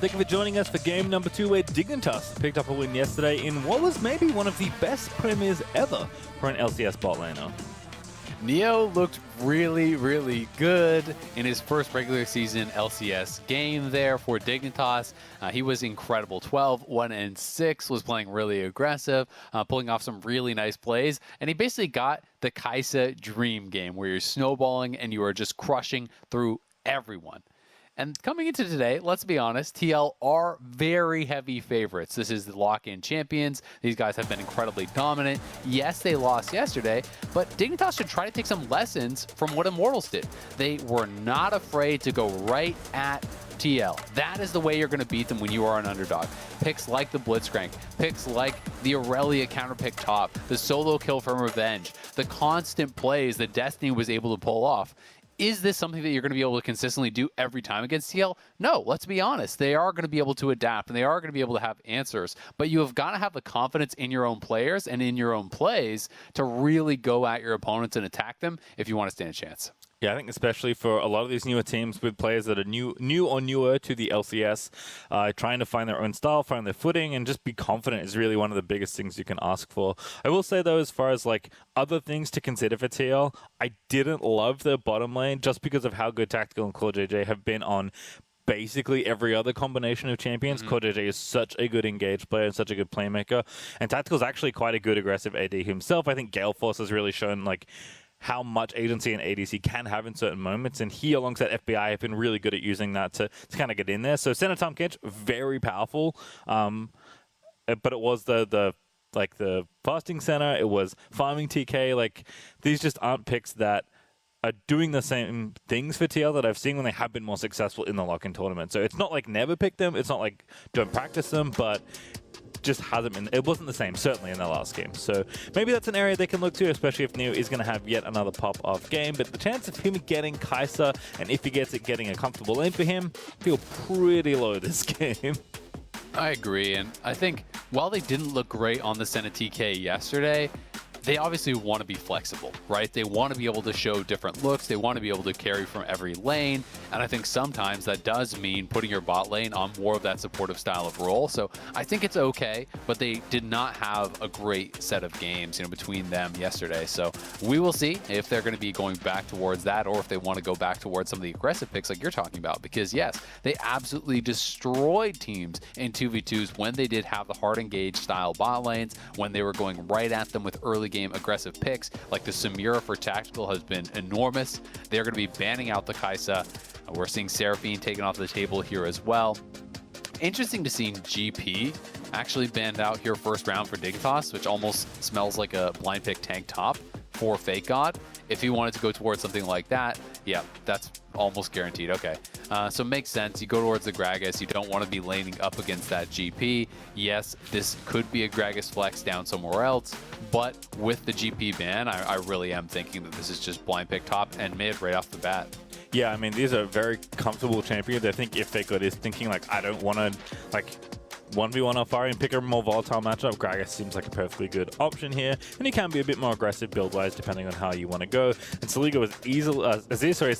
Thank you for joining us for game number 2, where Dignitas picked up a win yesterday in what was maybe one of the best premiers ever for an LCS bot laner. Neo looked really good in his first regular season LCS game there for Dignitas. He was incredible. 12, 1, and 6, was playing really aggressive, pulling off some really nice plays, and he basically got the Kai'Sa dream game where you're snowballing and you are just crushing through everyone. And coming into today, let's be honest, TL are very heavy favorites. This is the lock-in champions. These guys have been incredibly dominant. Yes, they lost yesterday, but Dignitas should try to take some lessons from what Immortals did. They were not afraid to go right at TL. That is the way you're going to beat them when you are an underdog. Picks like the Blitzcrank, picks like the Aurelia counterpick top, the solo kill from Revenge, the constant plays that Destiny was able to pull off. Is this something that you're going to be able to consistently do every time against TL? No, let's be honest. They are going to be able to adapt, and they are going to be able to have answers. But you have got to have the confidence in your own players and in your own plays to really go at your opponents and attack them if you want to stand a chance. Yeah, I think especially for a lot of these newer teams with players that are new or newer to the LCS, trying to find their own style, find their footing, and just be confident is really one of the biggest things you can ask for. I will say, though, as far as like other things to consider for TL, I didn't love their bottom lane just because of how good Tactical and CoreJJ have been on basically every other combination of champions. CoreJJ is such a good engaged player and such a good playmaker, and Tactical is actually quite a good aggressive AD himself. I think Gale Force has really shown like how much agency an ADC can have in certain moments, and he alongside FBI have been really good at using that to kind of get in there. So Center Tom Kench, very powerful, but it was the fasting center, it was farming TK. Like, these just aren't picks that are doing the same things for TL that I've seen when they have been more successful in the lock-in tournament. So it's not like never pick them, it's not like don't practice them, but just hasn't been, it wasn't the same, certainly in the last game. So maybe that's an area they can look to, especially if Neo is going to have yet another pop-off game. But the chance of him getting Kai'Sa, and if he gets it, getting a comfortable lane for him, feel pretty low this game. I agree, and I think while they didn't look great on the Senna TK yesterday, they obviously want to be flexible, right? They want to be able to show different looks. They want to be able to carry from every lane. And I think sometimes that does mean putting your bot lane on more of that supportive style of role. So I think it's okay, but they did not have a great set of games, between them yesterday. So we will see if they're going to be going back towards that, or if they want to go back towards some of the aggressive picks like you're talking about. Because yes, they absolutely destroyed teams in 2v2s when they did have the hard engaged style bot lanes, when they were going right at them with early game aggressive picks, like the Samira for Tactical has been enormous. They're going to be banning out the Kai'Sa. We're seeing Seraphine taken off the table here as well. Interesting to see GP actually banned out here first round for Dignitas, which almost smells like a blind pick tank top for Fake God. If he wanted to go towards something like that, yeah, that's almost guaranteed. Okay, so makes sense. You go towards the Gragas. You don't want to be laning up against that GP. Yes, this could be a Gragas flex down somewhere else, but with the GP ban, I really am thinking that this is just blind pick top and mid right off the bat. Yeah, I mean, these are very comfortable champions. I think if Fake God is thinking, like, I don't want to, like, 1v1 Alfari and pick a more volatile matchup, Gragas seems like a perfectly good option here, and he can be a bit more aggressive build-wise depending on how you want to go. And Saligo is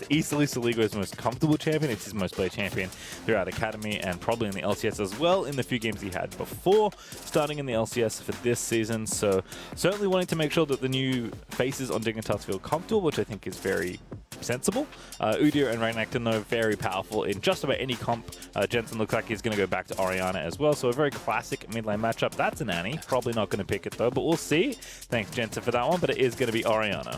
easily Saligo's most comfortable champion. It's his most played champion throughout Academy and probably in the LCS as well in the few games he had before starting in the LCS for this season. So certainly wanting to make sure that the new faces on Dignitas feel comfortable, which I think is very sensible. Udyr and Renekton, though, very powerful in just about any comp. Jensen looks like he's going to go back to Orianna as well, so a very classic mid lane matchup. That's an Annie. Probably not going to pick it, though, but we'll see. Thanks, Jensen, for that one, but it is going to be Orianna.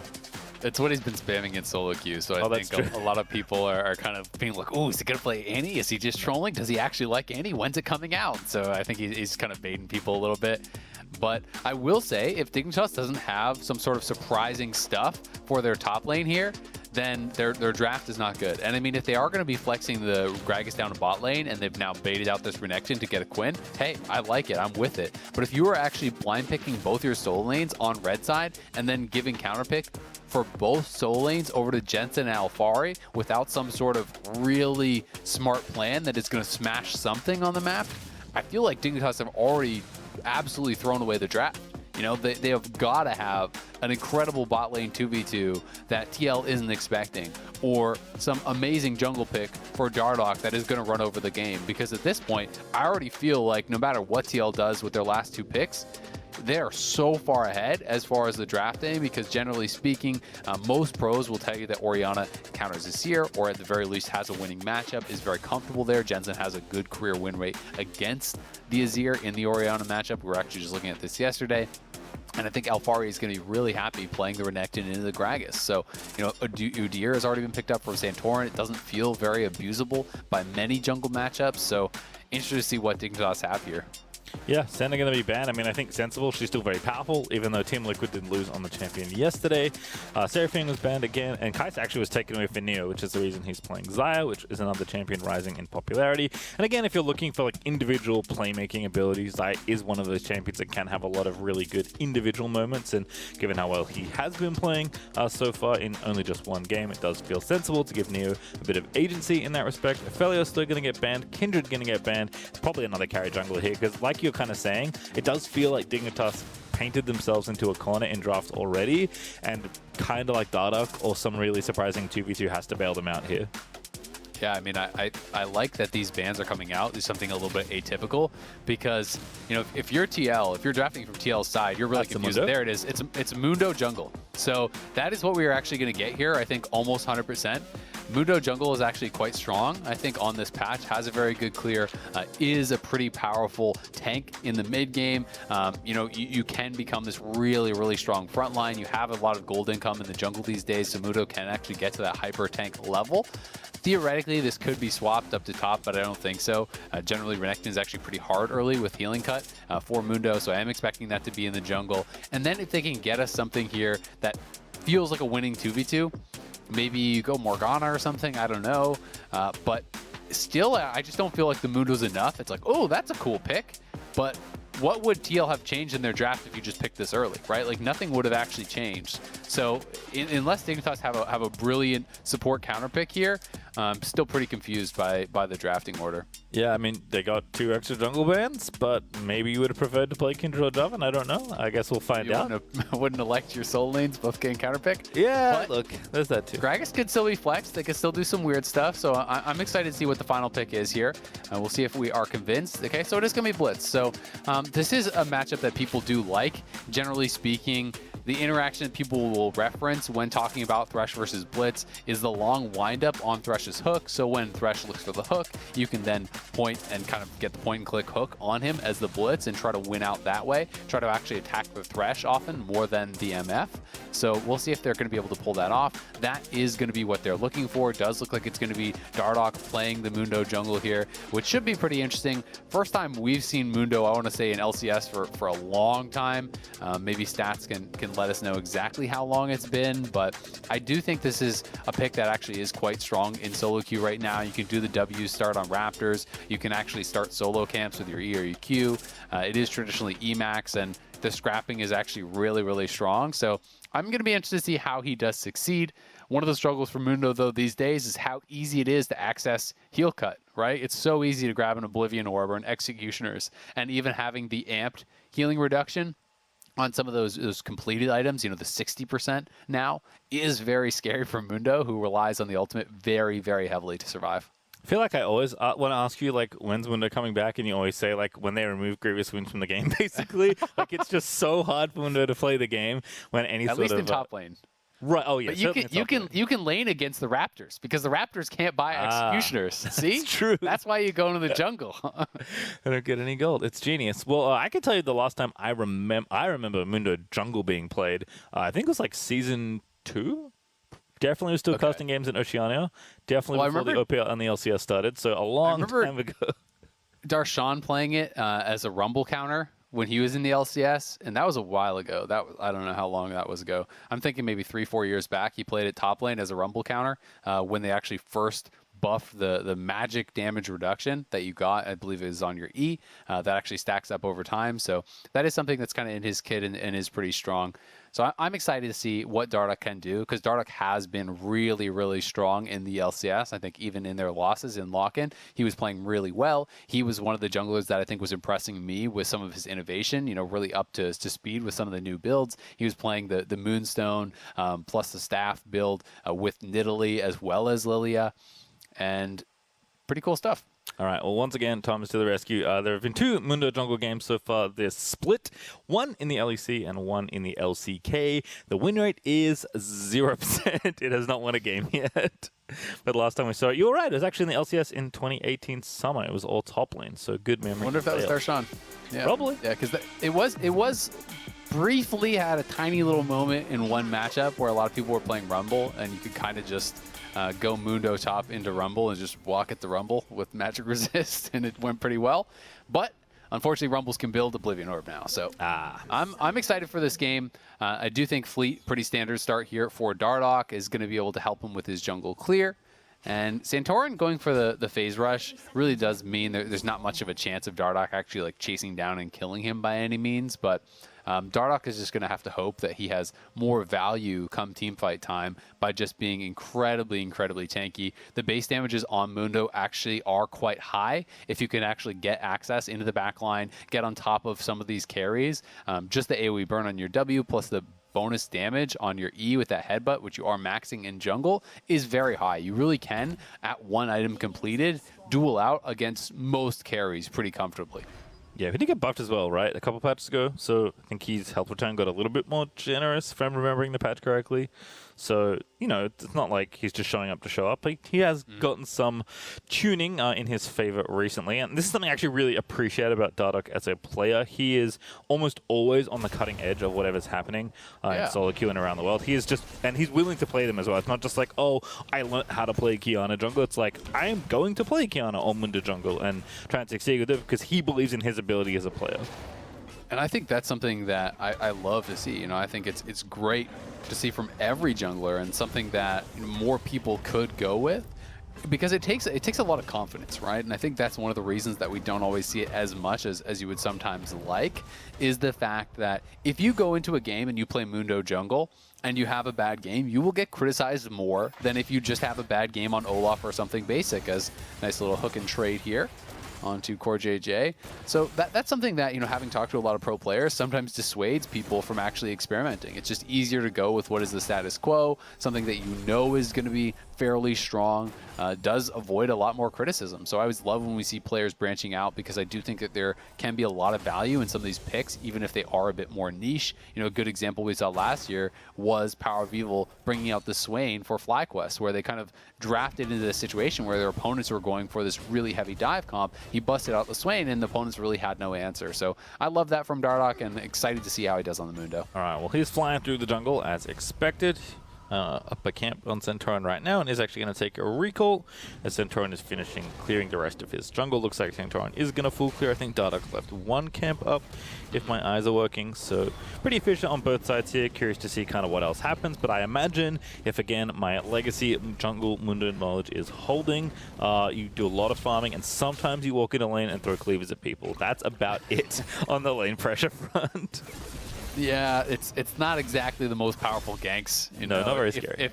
It's what he's been spamming in solo queue, so I think a lot of people are kind of being like, oh, is he going to play Annie? Is he just trolling? Does he actually like Annie? When's it coming out? So I think he's kind of baiting people a little bit. But I will say, if Dignitas doesn't have some sort of surprising stuff for their top lane here, then their draft is not good. And I mean, if they are going to be flexing the Gragas down to bot lane and they've now baited out this Renekton to get a Quinn, hey, I like it. I'm with it. But if you are actually blind picking both your solo lanes on red side and then giving counterpick for both solo lanes over to Jensen and Alfari without some sort of really smart plan that is going to smash something on the map, I feel like Dignitas have already absolutely thrown away the draft. You know, they have got to have an incredible bot lane 2v2 that TL isn't expecting, or some amazing jungle pick for Dardoch that is going to run over the game. Because at this point, I already feel like no matter what TL does with their last 2 picks, they're so far ahead as far as the drafting, because generally speaking, most pros will tell you that Orianna counters Azir, or at the very least has a winning matchup, is very comfortable there. Jensen has a good career win rate against the Azir in the Orianna matchup. We were actually just looking at this yesterday. And I think Alfari is going to be really happy playing the Renekton into the Gragas. So, you know, Udyr has already been picked up from Santorin. It doesn't feel very abusable by many jungle matchups. So, interested to see what Dignitas have here. Yeah, Senna going to be banned. I mean, I think Sensible, she's still very powerful, even though Team Liquid didn't lose on the champion yesterday. Seraphine was banned again, and Kai'Sa actually was taken away for Neo, which is the reason he's playing Xayah, which is another champion rising in popularity. And again, if you're looking for like individual playmaking abilities, Xayah is one of those champions that can have a lot of really good individual moments, and given how well he has been playing so far in only just one game, it does feel sensible to give Neo a bit of agency in that respect. Aphelios still going to get banned, Kindred going to get banned, probably another carry jungler here, because like you're kind of saying, it does feel like Dignitas painted themselves into a corner in draft already, and kind of like Dardoch or some really surprising 2v2 has to bail them out here. Yeah, I mean, I like that these bans are coming out. There's something a little bit atypical, because, you know, if you're TL, if you're drafting from TL's side, you're really confused. There it is. It's Mundo jungle. So that is what we are actually going to get here, I think almost 100%. Mundo jungle is actually quite strong, I think, on this patch. Has a very good clear, is a pretty powerful tank in the mid game. You know, you can become this really, really strong front line. You have a lot of gold income in the jungle these days, so Mundo can actually get to that hyper tank level. Theoretically, this could be swapped up to top, but I don't think so. Generally, Renekton is actually pretty hard early with healing cut for Mundo, so I am expecting that to be in the jungle. And then if they can get us something here that feels like a winning 2v2, maybe you go Morgana or something, I don't know. But still, I just don't feel like the Mundo's enough. It's like, oh, that's a cool pick, but what would TL have changed in their draft if you just picked this early, right? Like, nothing would have actually changed. So unless Dignitas have a brilliant support counter pick here, I'm still pretty confused by the drafting order. Yeah, I mean, they got 2 extra jungle bans, but maybe you would have preferred to play Kindred or Dove, I don't know. I guess we'll find out. Wouldn't elect your soul lanes both getting counter pick? Yeah, but look, there's that too. Gragas could still be flexed. They could still do some weird stuff. So I'm excited to see what the final pick is here. We'll see if we are convinced. Okay, so it is going to be Blitz. So this is a matchup that people do like. Generally speaking, the interaction that people will reference when talking about Thresh versus Blitz is the long windup on Thresh's hook. So when Thresh looks for the hook, you can then point and kind of get the point and click hook on him as the Blitz and try to win out that way. Try to actually attack the Thresh often more than the MF. So we'll see if they're going to be able to pull that off. That is going to be what they're looking for. It does look like it's going to be Dardoch playing the Mundo jungle here, which should be pretty interesting. First time we've seen Mundo, I want to say, in LCS for a long time. Maybe stats can let us know exactly how long it's been, but I do think this is a pick that actually is quite strong in solo queue right now. You can do the W start on Raptors. You can actually start solo camps with your E or your Q. It is traditionally Emax, and the scrapping is actually really, really strong. So I'm going to be interested to see how he does succeed. One of the struggles for Mundo, though, these days is how easy it is to access heal cut, right? It's so easy to grab an Oblivion Orb or an Executioners, and even having the amped healing reduction on some of those completed items, you know, the 60% now, is very scary for Mundo, who relies on the ultimate very, very heavily to survive. I feel like I always want to ask you, like, when's Mundo coming back? And you always say, like, when they remove Grievous Wounds from the game, basically. Like, it's just so hard for Mundo to play the game when any At sort of... least in top lane. Right. Oh yeah. But you can lane against the Raptors, because the Raptors can't buy Executioners. See, that's true. That's why you go into the jungle. I don't get any gold. It's genius. Well, I can tell you the last time I remember Mundo jungle being played. I think it was like season 2. Definitely was still casting games in Oceania. Definitely before the OPL and the LCS started. So a long time ago. Darshan playing it as a Rumble counter when he was in the LCS, and that was a while ago. I don't know how long that was ago. I'm thinking maybe 3-4 years back. He played at top lane as a Rumble counter when they actually first buff the magic damage reduction that you got, I believe is on your E. That actually stacks up over time. So that is something that's kind of in his kit and is pretty strong. So I'm excited to see what Dardoch can do, because Dardoch has been really, really strong in the LCS. I think even in their losses in lock-in, he was playing really well. He was one of the junglers that I think was impressing me with some of his innovation, really up to speed with some of the new builds. He was playing the Moonstone plus the Staff build with Nidalee as well as Lilia, and pretty cool stuff. All right, well, once again, Thomas to the rescue. There have been 2 Mundo Jungle games so far this split, one in the LEC and one in the LCK. The win rate is 0%. It has not won a game yet. But last time we saw it, you were right, it was actually in the LCS in 2018 summer. It was all top lane, so good memory. I wonder if that was Darshan. Yeah. Probably. Yeah, because it was briefly had a tiny little moment in one matchup where a lot of people were playing Rumble, and you could kind of just go Mundo top into Rumble and just walk at the Rumble with magic resist, and it went pretty well. But unfortunately, Rumbles can build Oblivion Orb now, so I'm excited for this game. I do think Fleet, pretty standard start here for Dardoch, is going to be able to help him with his jungle clear. And Santorin going for the phase rush really does mean there's not much of a chance of Dardoch actually like chasing down and killing him by any means, but Dardoch is just going to have to hope that he has more value come teamfight time by just being incredibly, incredibly tanky. The base damages on Mundo actually are quite high. If you can actually get access into the backline, get on top of some of these carries, just the AoE burn on your W plus the bonus damage on your E with that headbutt, which you are maxing in jungle, is very high. You really can, at one item completed, duel out against most carries pretty comfortably. Yeah, he did get buffed as well, right? A couple patches ago. So I think his health return got a little bit more generous, if I'm remembering the patch correctly. So, it's not like he's just showing up to show up. He has gotten some tuning in his favor recently. And this is something I actually really appreciate about Dardoch as a player. He is almost always on the cutting edge of whatever's happening in solo queue and around the world. He is just, and he's willing to play them as well. It's not just like, oh, I learned how to play Qiyana jungle. It's like, I am going to play Qiyana on Mundo jungle and try and succeed with it because he believes in his ability as a player. And I think that's something that I love to see. I think it's great to see from every jungler, and something that more people could go with, because it takes a lot of confidence, right? And I think that's one of the reasons that we don't always see it as much as you would sometimes like, is the fact that if you go into a game and you play Mundo jungle and you have a bad game, you will get criticized more than if you just have a bad game on Olaf or something basic. As nice little hook and trade here onto Core JJ. So that's something that, having talked to a lot of pro players, sometimes dissuades people from actually experimenting. It's just easier to go with what is the status quo, something that is going to be fairly strong, does avoid a lot more criticism. So I always love when we see players branching out, because I do think that there can be a lot of value in some of these picks, even if they are a bit more niche. A good example we saw last year was Power of Evil bringing out the Swain for FlyQuest, where they kind of drafted into this situation where their opponents were going for this really heavy dive comp. He busted out the Swain, and the opponents really had no answer. So I love that from Dardoch, and excited to see how he does on the Mundo. All right, well, he's flying through the jungle as expected. Up a camp on Santorin right now, and is actually going to take a recall as Santorin is finishing clearing the rest of his jungle. Looks like Santorin is going to full clear. I think Dardoch left one camp up, if my eyes are working. So pretty efficient on both sides here. Curious to see kind of what else happens, but I imagine if, again, my legacy jungle Mundo knowledge is holding, you do a lot of farming, and sometimes you walk in a lane and throw cleavers at people. That's about it on the lane pressure front. Yeah, it's not exactly the most powerful ganks. No, not very scary.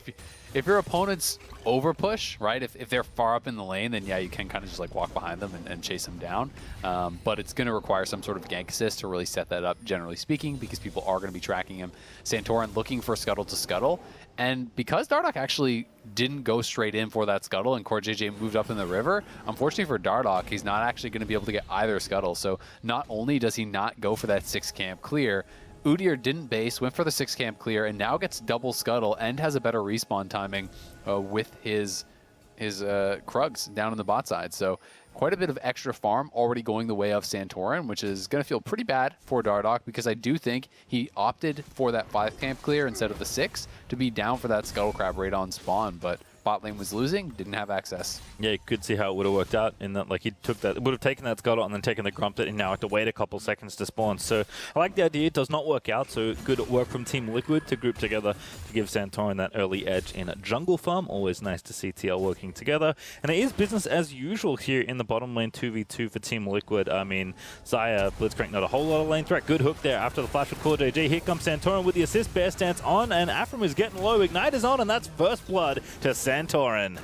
If your opponents over push, right? If they're far up in the lane, then yeah, you can kind of just like walk behind them and chase them down. But it's going to require some sort of gank assist to really set that up, generally speaking, because people are going to be tracking him. Santorin looking for scuttle to scuttle. And because Dardoch actually didn't go straight in for that scuttle and Core JJ moved up in the river, unfortunately for Dardoch, he's not actually going to be able to get either scuttle. So not only does he not go for that 6 camp clear, Udyr didn't base, went for the 6 camp clear, and now gets double scuttle and has a better respawn timing with his Krugs down on the bot side. So quite a bit of extra farm already going the way of Santorin, which is going to feel pretty bad for Dardoch, because I do think he opted for that 5 camp clear instead of the 6 to be down for that Scuttle Crab right on spawn. But bot lane was losing, didn't have access. Yeah, you could see how it would have worked out in that, like, he took that, would have taken that Scuttle and then taken the Grumpet and now had to wait a couple seconds to spawn. So I like the idea. It does not work out, so good work from Team Liquid to group together to give Santorin that early edge in a jungle farm. Always nice to see TL working together. And it is business as usual here in the bottom lane 2v2 for Team Liquid. I mean, Xayah, Blitzcrank, not a whole lot of lane threat. Good hook there after the flash with Core JJ. Here comes Santorin with the assist. Bear stance on, and Afram is getting low. Ignite is on, and that's first blood to Santorin.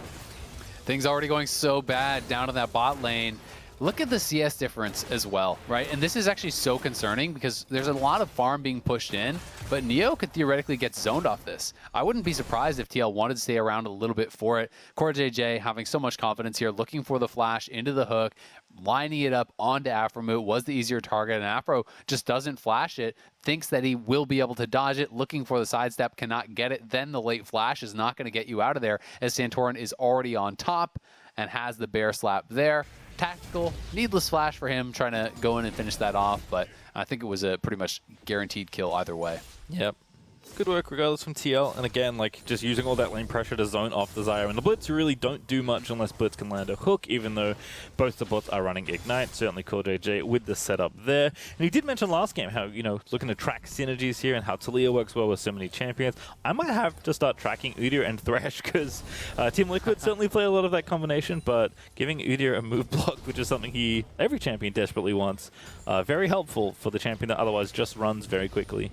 Things already going so bad down in that bot lane. Look at the CS difference as well, right? And this is actually so concerning because there's a lot of farm being pushed in, but Neo could theoretically get zoned off this. I wouldn't be surprised if TL wanted to stay around a little bit for it. Core JJ having so much confidence here, looking for the flash into the hook, lining it up onto Afro. Was the easier target, and Afro just doesn't flash it, thinks that he will be able to dodge it, looking for the sidestep, cannot get it. Then the late flash is not going to get you out of there as Santorin is already on top and has the bear slap there. Tactical, needless flash for him, trying to go in and finish that off, but I think it was a pretty much guaranteed kill either way. Yep. Good work regardless from TL, and again, like, just using all that lane pressure to zone off the Xayah. And the Blitz really don't do much unless Blitz can land a hook, even though both the bots are running Ignite. Certainly Core JJ with the setup there. And he did mention last game how, you know, looking to track synergies here and how Taliyah works well with so many champions. I might have to start tracking Udyr and Thresh, because Team Liquid certainly play a lot of that combination, but giving Udyr a move block, which is something every champion desperately wants, very helpful for the champion that otherwise just runs very quickly.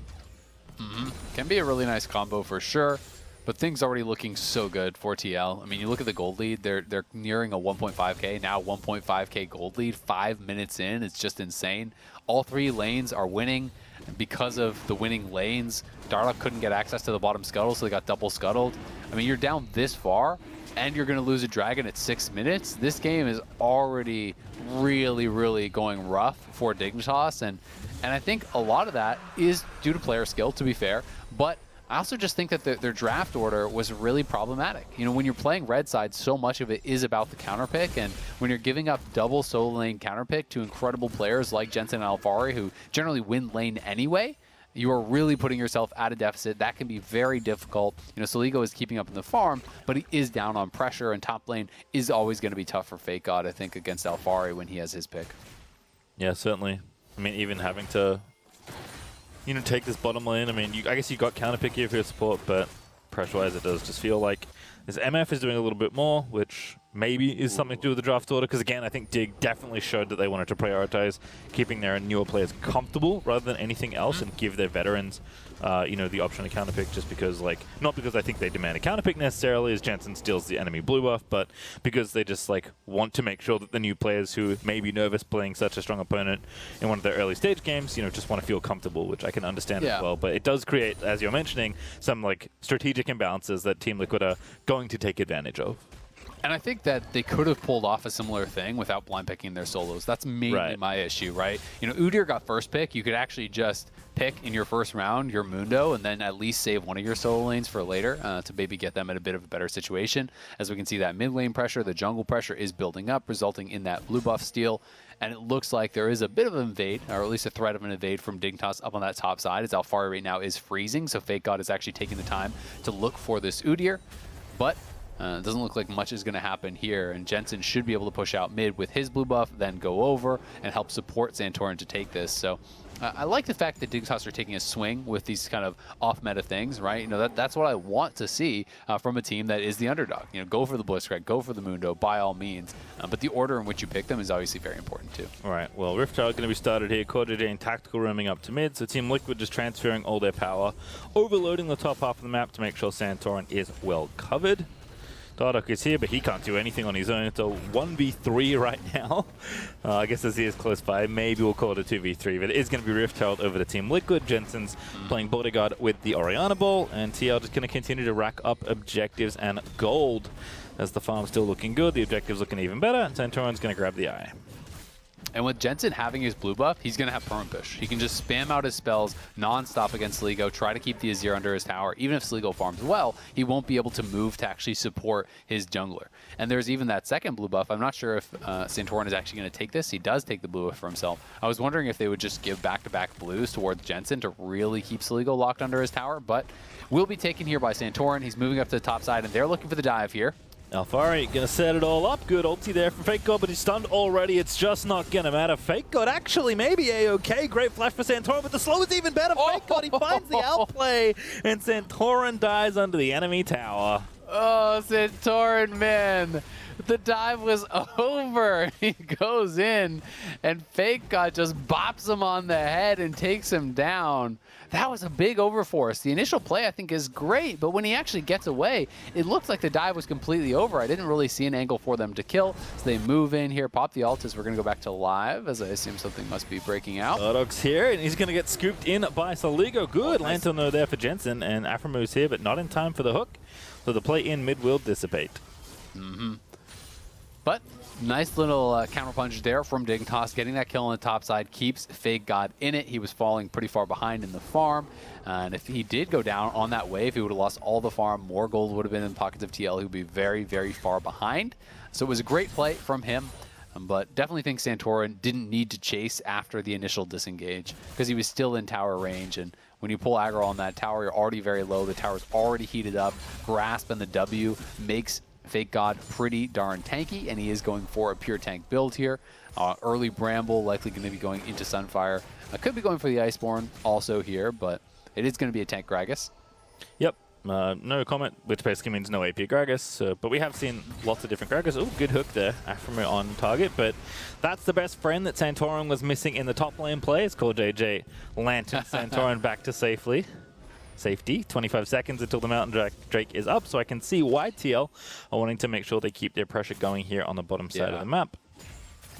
Can be a really nice combo for sure, but things already looking so good for TL. I mean, you look at the gold lead, they're nearing a 1.5k, now 1.5k gold lead, 5 minutes in. It's just insane. All three lanes are winning. Because of the winning lanes, Darlock couldn't get access to the bottom scuttle, so they got double scuttled. I mean, you're down this far, and you're going to lose a dragon at 6 minutes. This game is already really, really going rough for Dignitas, and I think a lot of that is due to player skill, to be fair, but I also just think that their draft order was really problematic. You know, when you're playing red side, so much of it is about the counter pick, and when you're giving up double solo lane counter pick to incredible players like Jensen and Alfari, who generally win lane anyway, you are really putting yourself at a deficit. That can be very difficult. You know, Soligo is keeping up in the farm, but he is down on pressure, and top lane is always going to be tough for Fake God, I think, against Alfari when he has his pick. Yeah, certainly. I mean, even having to, you know, take this bottom lane, I mean, I guess you got counter pick here for your support, but pressure-wise it does just feel like this MF is doing a little bit more, which maybe is something to do with the draft order, because again, I think Dig definitely showed that they wanted to prioritize keeping their newer players comfortable rather than anything else, and give their veterans, you know, the option to counterpick, just because, like, not because I think they demand a counterpick necessarily as Jensen steals the enemy blue buff, but because they just, like, want to make sure that the new players who may be nervous playing such a strong opponent in one of their early stage games, you know, just want to feel comfortable, which I can understand as well. But it does create, as you're mentioning, some, like, strategic imbalances that Team Liquid are going to take advantage of. And I think that they could have pulled off a similar thing without blind picking their solos. That's mainly my issue, right? You know, Udyr got first pick. You could actually just pick in your first round your Mundo and then at least save one of your solo lanes for later to maybe get them in a bit of a better situation. As we can see, that mid lane pressure, the jungle pressure is building up, resulting in that blue buff steal. And it looks like there is a bit of an invade, or at least a threat of an invade from Dignitas up on that top side, as Alfari right now is freezing. So Fake God is actually taking the time to look for this Udyr. But it doesn't look like much is going to happen here, and Jensen should be able to push out mid with his blue buff, then go over and help support Santorin to take this. So I like the fact that Dignitas are taking a swing with these kind of off-meta things, right? You know, that's what I want to see from a team that is the underdog. You know, go for the Blitzcrank, go for the Mundo, by all means. But the order in which you pick them is obviously very important too. All right, well, Rift Child going to be started here. Core JJ and Tactical roaming up to mid, so Team Liquid just transferring all their power, overloading the top half of the map to make sure Santorin is well covered. Dardoch is here, but he can't do anything on his own. It's a 1v3 right now. I guess as he is close by, maybe we'll call it a 2v3, but it is going to be Rift Child over to Team Liquid. Jensen's playing Bodyguard with the Orianna Ball, and TL just going to continue to rack up objectives and gold as the farm's still looking good. The objective's looking even better, and Santorin's going to grab the eye. And with Jensen having his blue buff, he's going to have perma push. He can just spam out his spells non-stop against Sligo, try to keep the Azir under his tower. Even if Sligo farms well, he won't be able to move to actually support his jungler. And there's even that second blue buff. I'm not sure if Santorin is actually going to take this. He does take the blue buff for himself. I was wondering if they would just give back-to-back blues towards Jensen to really keep Sligo locked under his tower, but will be taken here by Santorin. He's moving up to the top side, and they're looking for the dive here. Alfari gonna set it all up. Good ulti there from Fake God, but he's stunned already. It's just not gonna matter. Fake God actually maybe A-OK. Great flash for Santorin, but the slow is even better. Fake God, he finds the outplay, and Santorin dies under the enemy tower. Oh, Santorin, man. The dive was over. He goes in, and Fake God just bops him on the head and takes him down. That was a big overforce. The initial play, I think, is great, but when he actually gets away, it looks like the dive was completely over. I didn't really see an angle for them to kill, so they move in here, pop the ult as we're going to go back to live, as I assume something must be breaking out. Dog's here, and he's going to get scooped in by Sligo. Good Lantern though there for Jensen, and Aframu's here, but not in time for the hook, so the play in mid will dissipate. But nice little counter punch there from Dignitas. Getting that kill on the top side keeps Fake God in it. He was falling pretty far behind in the farm. And if he did go down on that wave, he would have lost all the farm. More gold would have been in the pockets of TL. He would be very, very far behind. So it was a great play from him. But definitely think Santorin didn't need to chase after the initial disengage because he was still in tower range. And when you pull aggro on that tower, you're already very low. The tower's already heated up. Grasp and the W makes Fake God pretty darn tanky, and he is going for a pure tank build here. Early Bramble, likely going to be going into Sunfire. Could be going for the Iceborne also here, but it is going to be a tank Gragas. Yep. No comment, which basically means no AP Gragas, but we have seen lots of different Gragas. Oh, good hook there, Aframu on target, but that's the best friend that Santorin was missing in the top lane play. It's called JJ Lantern Santorin back to safety. 25 seconds until the Mountain Drake is up, so I can see why TL are wanting to make sure they keep their pressure going here on the bottom side of the map.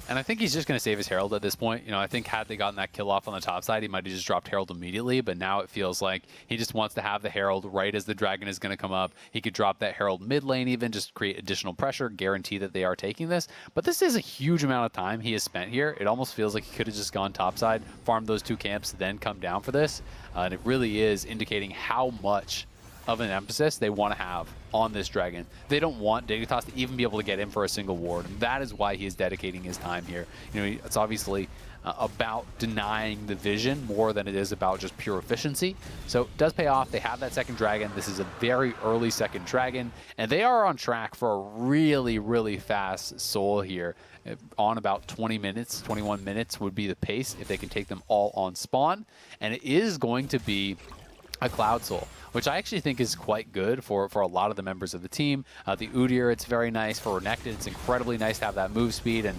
And I think he's just going to save his Herald at this point. You know, I think had they gotten that kill off on the top side, he might have just dropped Herald immediately, but now it feels like he just wants to have the Herald right as the Dragon is going to come up. He could drop that Herald mid lane even, just create additional pressure, guarantee that they are taking this. But this is a huge amount of time he has spent here. It almost feels like he could have just gone topside, farmed those two camps, then come down for this. And it really is indicating how much of an emphasis they want to have on this Dragon. They don't want Dignitas to even be able to get in for a single ward, and that is why he is dedicating his time here. You know, it's obviously about denying the vision more than it is about just pure efficiency. So it does pay off. They have that second Dragon. This is a very early second Dragon, and they are on track for a really, really fast soul here. On about 20 minutes, 21 minutes would be the pace if they can take them all on spawn, and it is going to be a Cloud Soul, which I actually think is quite good for a lot of the members of the team. The Udyr, it's very nice. For Renekton, it's incredibly nice to have that move speed, and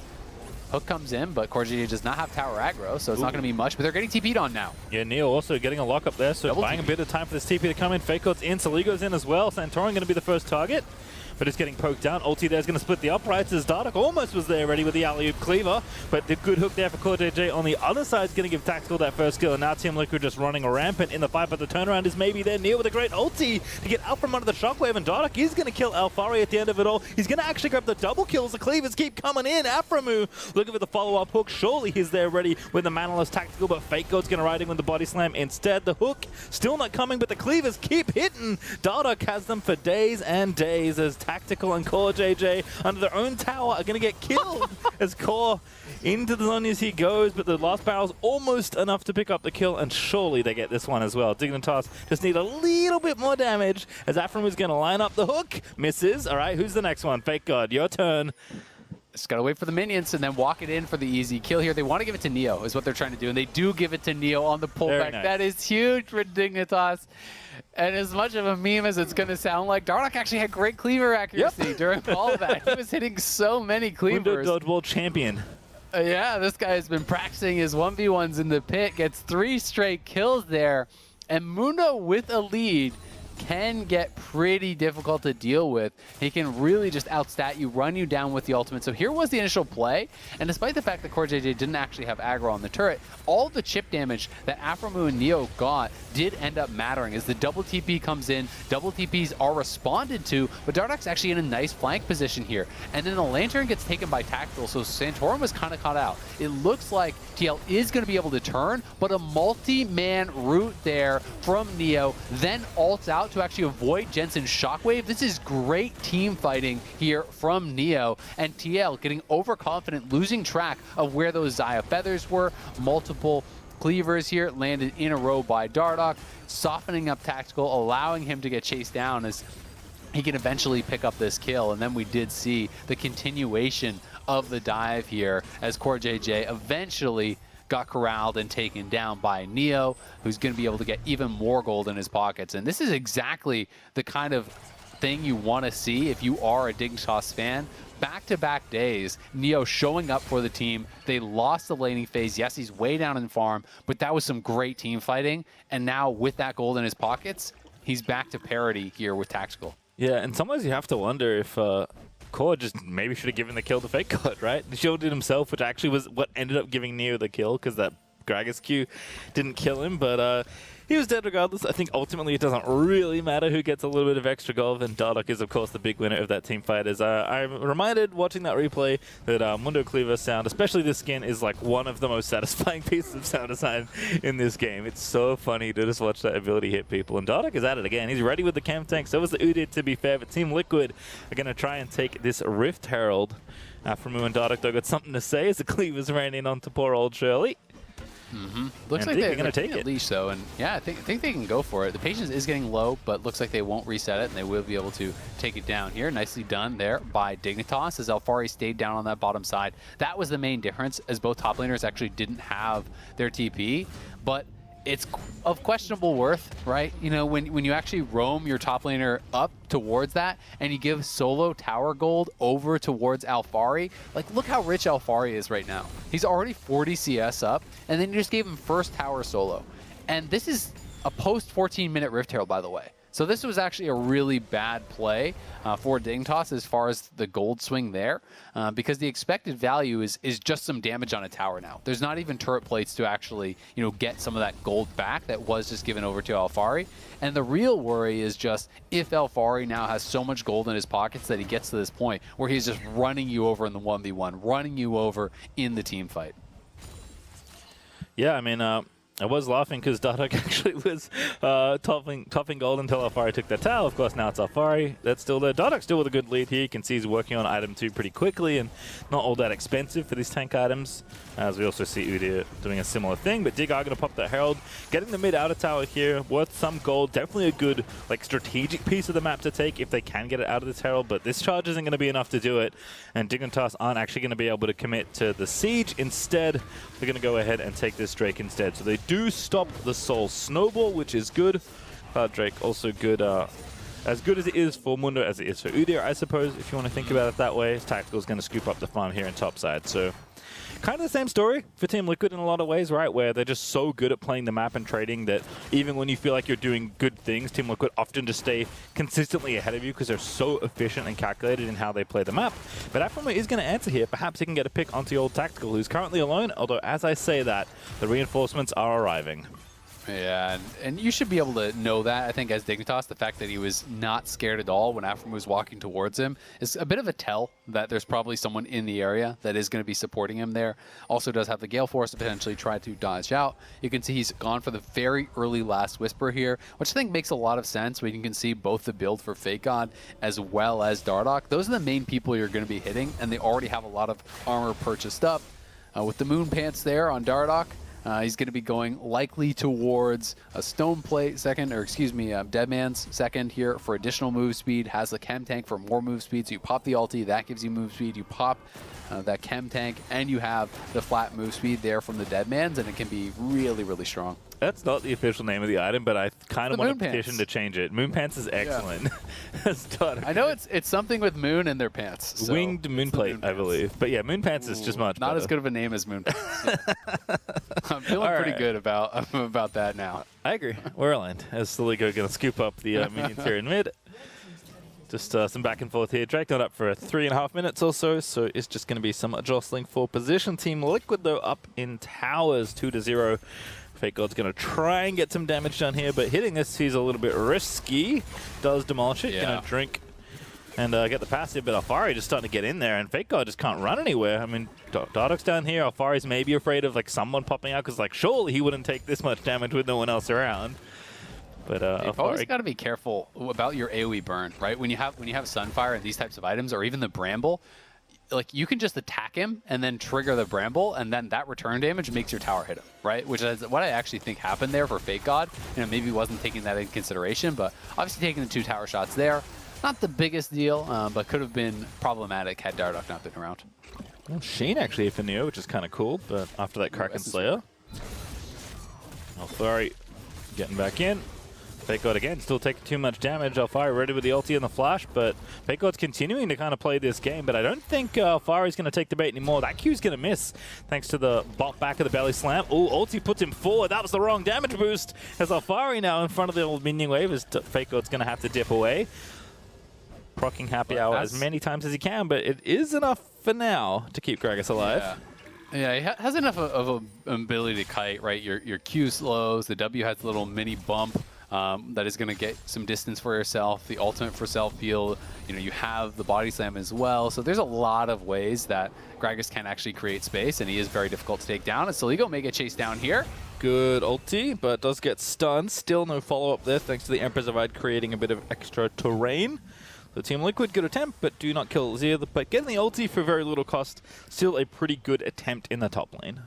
Hook comes in, but Corgia does not have tower aggro, so it's not going to be much, but they're getting TP'd on now. Yeah, Neil also getting a lock up there, so buying a bit of time for this TP to come in. Fake God's in, Sligo's in as well. Santorin going to be the first target, but it's getting poked down. Ulti there's going to split the uprights as Dardoch almost was there ready with the alley-oop cleaver, but the good hook there for CoreJJ on the other side is going to give Tactical that first kill, and now Team Liquid just running rampant in the fight, but the turnaround is maybe there. Neil with a great ulti to get out from under the shockwave, and Dardoch is going to kill Alfari at the end of it all. He's going to actually grab the double kills. The cleavers keep coming in. Aframu looking for the follow-up hook. Surely he's there ready with the Manaless Tactical, but Fake God's going to ride in with the body slam instead. The hook still not coming, but the cleavers keep hitting. Dardoch has them for days and days as Tactical and CoreJJ under their own tower are going to get killed as Core into the zone as he goes, but the last barrel's almost enough to pick up the kill, and surely they get this one as well. Dignitas just need a little bit more damage as Aframu's going to line up the hook. Misses. All right, who's the next one? Fake God, your turn. Just gotta wait for the minions and then walk it in for the easy kill here. They want to give it to Neo, is what they're trying to do, and they do give it to Neo on the pullback. Nice. That is huge for Dignitas. And as much of a meme as it's going to sound like, Dardoch actually had great cleaver accuracy during all of that. He was hitting so many cleavers. Window Dodgeball champion. Yeah, this guy has been practicing his 1v1s in the pit, gets 3 straight kills there. And Mundo with a lead can get pretty difficult to deal with. He can really just outstat you, run you down with the ultimate. So here was the initial play, and despite the fact that CoreJJ didn't actually have aggro on the turret, all the chip damage that Aphromoo and Neo got did end up mattering as the double TP comes in. Double TPs are responded to, but Dardoch's actually in a nice flank position here. And then the Lantern gets taken by Tactical, so Santorum was kind of caught out. It looks like TL is going to be able to turn, but a multi-man route there from Neo, then ults out to actually avoid Jensen's Shockwave. This is great team fighting here from Neo, and TL getting overconfident, losing track of where those Xayah feathers were. Multiple cleavers here landed in a row by Dardoch, softening up Tactical, allowing him to get chased down as he can eventually pick up this kill. And then we did see the continuation of the dive here as CoreJJ eventually got corralled and taken down by Neo, who's going to be able to get even more gold in his pockets. And this is exactly the kind of thing you want to see if you are a Dignitas fan. Back-to-back days, Neo showing up for the team. They lost the laning phase. Yes, he's way down in farm, but that was some great team fighting. And now with that gold in his pockets, he's back to parity here with Tactical. Yeah, and sometimes you have to wonder if Core just maybe should have given the kill to Fake God, right? He shielded himself, which actually was what ended up giving Neo the kill, because that Gragas Q didn't kill him, but he was dead regardless. I think ultimately it doesn't really matter who gets a little bit of extra gold, and Dardoch is, of course, the big winner of that team fight. As I'm reminded watching that replay that Mundo Cleaver sound, especially this skin, is like one of the most satisfying pieces of sound design in this game. It's so funny to just watch that ability hit people. And Dardoch is at it again. He's ready with the Chem Tank. So was the Udit, to be fair, but Team Liquid are going to try and take this Rift Herald. Aphromoo and Dardoch, though, got something to say as the Cleavers ran in onto poor old Shirley. Looks like they're going to take it. Leash, though, and yeah, I think they can go for it. The patience is getting low, but looks like they won't reset it, and they will be able to take it down here. Nicely done there by Dignitas as Alphari stayed down on that bottom side. That was the main difference, as both top laners actually didn't have their TP, but it's of questionable worth, right? You know, when you actually roam your top laner up towards that and you give solo tower gold over towards Alphari, like look how rich Alphari is right now. He's already 40 CS up, and then you just gave him first tower solo. And this is a post 14-minute Rift Herald, by the way. So this was actually a really bad play for Dignitas as far as the gold swing there, because the expected value is just some damage on a tower now. There's not even turret plates to actually, you know, get some of that gold back that was just given over to Alphari. And the real worry is just if Alphari now has so much gold in his pockets that he gets to this point where he's just running you over in the 1v1, running you over in the team fight. Yeah, I mean, I was laughing because Dardoch actually was topping gold until Alphari took that tower. Of course, now it's Alphari that's still there. Dardoch still with a good lead here. You can see he's working on item 2 pretty quickly and not all that expensive for these tank items. As we also see Udyr doing a similar thing. But Dig are going to pop the Herald. Getting the mid outer tower here, worth some gold. Definitely a good like strategic piece of the map to take if they can get it out of this Herald. But this charge isn't going to be enough to do it. And Dignitas aren't actually going to be able to commit to the siege. Instead, they're going to go ahead and take this Drake instead. So they do stop the Soul Snowball, which is good. Drake also good, as good as it is for Mundo as it is for Udyr, I suppose, if you want to think about it that way. Tactical is going to scoop up the farm here in topside. So kind of the same story for Team Liquid in a lot of ways, right? Where they're just so good at playing the map and trading that even when you feel like you're doing good things, Team Liquid often just stay consistently ahead of you because they're so efficient and calculated in how they play the map. But Aphromoo is going to answer here. Perhaps he can get a pick onto old Tactical, who's currently alone, although as I say that, the reinforcements are arriving. Yeah, and you should be able to know that. I think as Dignitas, the fact that he was not scared at all when Aphromoo was walking towards him is a bit of a tell that there's probably someone in the area that is going to be supporting him there. Also does have the Gale Force to potentially try to dodge out. You can see he's gone for the very early Last Whisper here, which I think makes a lot of sense when you can see both the build for Fake God as well as Dardoch. Those are the main people you're going to be hitting, and they already have a lot of armor purchased up. With the Moon Pants there on Dardoch, he's going to be going likely towards a Stone Plate second, or excuse me, Deadman's second here for additional move speed. Has the Chem Tank for more move speed, so you pop the ulti, that gives you move speed. You pop that Chem Tank, and you have the flat move speed there from the Deadman's, and it can be really, really strong. That's not the official name of the item, but I kind of want a petition to change it. Moon Pants is excellent. Yeah. I know it's something with moon in their pants. So Winged Moon Plate, I believe. But yeah, Moon Pants is just much not better. As good of a name as Moon Pants. I'm feeling All pretty right. good about that now. I agree. We're aligned. As Soligo going to scoop up the minions here in mid. Just some back and forth here. Drake not up for 3.5 minutes or so, so it's just going to be some jostling for position. Team Liquid, though, up in towers, 2-0. Fake God's going to try and get some damage done here, but hitting this is a little bit risky. Does demolish it. Going to drink and get the passive, but Alfari just starting to get in there, and Fake God just can't run anywhere. I mean, Dardoch's down here. Alfari's maybe afraid of like someone popping out, because like surely he wouldn't take this much damage with no one else around. But you've always got to be careful about your AoE burn, right? When you have Sunfire and these types of items, or even the Bramble, like you can just attack him and then trigger the Bramble, and then that return damage makes your tower hit him, right? Which is what I actually think happened there for Fake God. You know, maybe he wasn't taking that into consideration, but obviously taking the 2 tower shots there, not the biggest deal, but could have been problematic had Dardoch not been around. Well, Sheen actually for Neo, which is kind of cool, but after that Kraken Slayer. Alfari getting back in. Fake God again, still taking too much damage. Alfari ready with the ulti and the flash, but Fake God's continuing to kind of play this game, but I don't think Alfari's going to take the bait anymore. That Q's going to miss, thanks to the bot back of the belly slam. Oh, ulti puts him forward. That was the wrong damage boost. As Alfari now in front of the old minion wave, as Fake God's going to have to dip away. Procking happy hour as many times as he can, but it is enough for now to keep Gragas alive. Yeah, he has enough of an ability to kite, right? Your Q slows, the W has a little mini bump. That is going to get some distance for yourself, the ultimate for self-heal. You know, you have the body slam as well. So there's a lot of ways that Gragas can actually create space, and he is very difficult to take down. And Soligo may get chased down here. Good ulti, but does get stunned. Still no follow-up there, thanks to the Emperor's Divide creating a bit of extra terrain. The Team Liquid, good attempt, but do not kill Zia. But getting the ulti for very little cost, still a pretty good attempt in the top lane.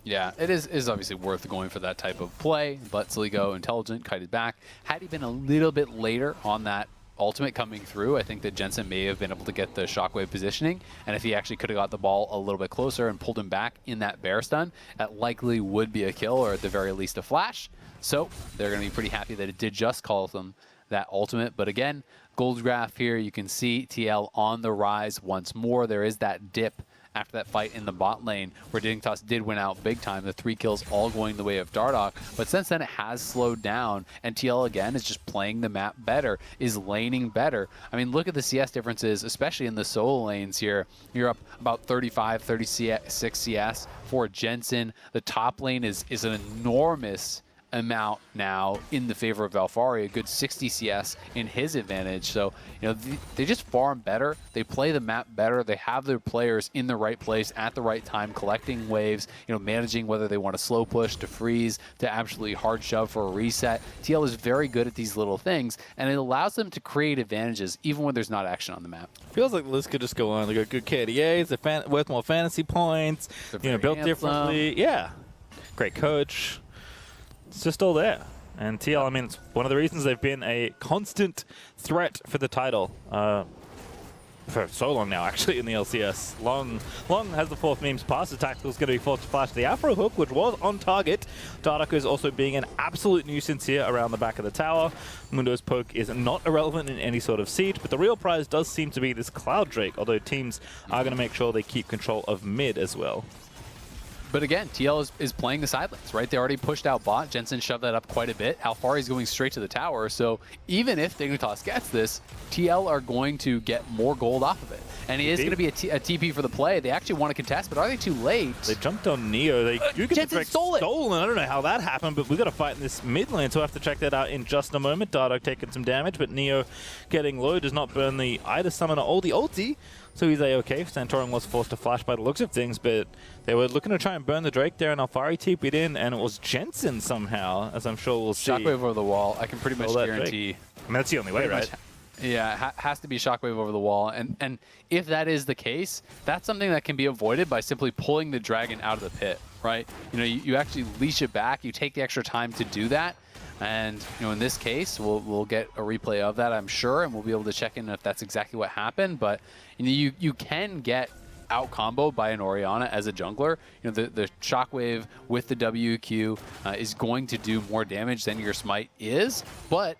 Yeah, it is obviously worth going for that type of play, but Soligo, intelligent, kited back. Had he been a little bit later on that ultimate coming through, I think that Jensen may have been able to get the shockwave positioning, and if he actually could have got the ball a little bit closer and pulled him back in that bear stun, that likely would be a kill, or at the very least a flash. So they're going to be pretty happy that it did just call them that ultimate. But again, gold graph here, you can see TL on the rise once more. There is that dip after that fight in the bot lane where Dignitas did win out big time, the 3 kills all going the way of Dardoch. But since then it has slowed down, and TL again is just playing the map better, is laning better. I mean, look at the CS differences, especially in the solo lanes here. You're up about 35, 36 CS for Jensen. The top lane is an enormous amount now in the favor of Alfari, a good 60 CS in his advantage. So, you know, they just farm better. They play the map better. They have their players in the right place at the right time, collecting waves, you know, managing whether they want to slow push, to freeze, to absolutely hard shove for a reset. TL is very good at these little things, and it allows them to create advantages even when there's not action on the map. Feels like the list could just go on. They got good KDAs, they're worth more fantasy points, you know, built differently. Yeah, great coach. It's just all there. And TL, I mean, it's one of the reasons they've been a constant threat for the title for so long now, actually, in the LCS. Long has the fourth memes passed. The tactical's going to be forced to flash the Afro hook, which was on target. Dardoch is also being an absolute nuisance here around the back of the tower. Mundo's poke is not irrelevant in any sort of siege, but the real prize does seem to be this Cloud Drake, although teams are going to make sure they keep control of mid as well. But again, TL is playing the side lanes, right? They already pushed out bot. Jensen shoved that up quite a bit. Alfari's going straight to the tower. So even if Dignitas gets this, TL are going to get more gold off of it. And it is going to be a TP for the play. They actually want to contest, but are they too late? They jumped on Neo. They do get Jensen stole it. Stolen. I don't know how that happened, but we got to fight in this mid lane, so we'll have to check that out in just a moment. Dardoch taking some damage, but Neo getting low does not burn the either summoner or the ulti. So he's A-okay. Santorum was forced to flash by the looks of things, but they were looking to try and burn the Drake there, and Alfari TP'd in, and it was Jensen somehow, as I'm sure we'll see. Shockwave over the wall. I can pretty much guarantee. I mean, that's the only way, right? Yeah, has to be shockwave over the wall. And if that is the case, that's something that can be avoided by simply pulling the dragon out of the pit, right? You know, you actually leash it back. You take the extra time to do that. And, you know, in this case, we'll get a replay of that, I'm sure, and we'll be able to check in if that's exactly what happened. But, you know, you can get out comboed by an Orianna as a jungler. You know, the shockwave with the WQ is going to do more damage than your smite is, but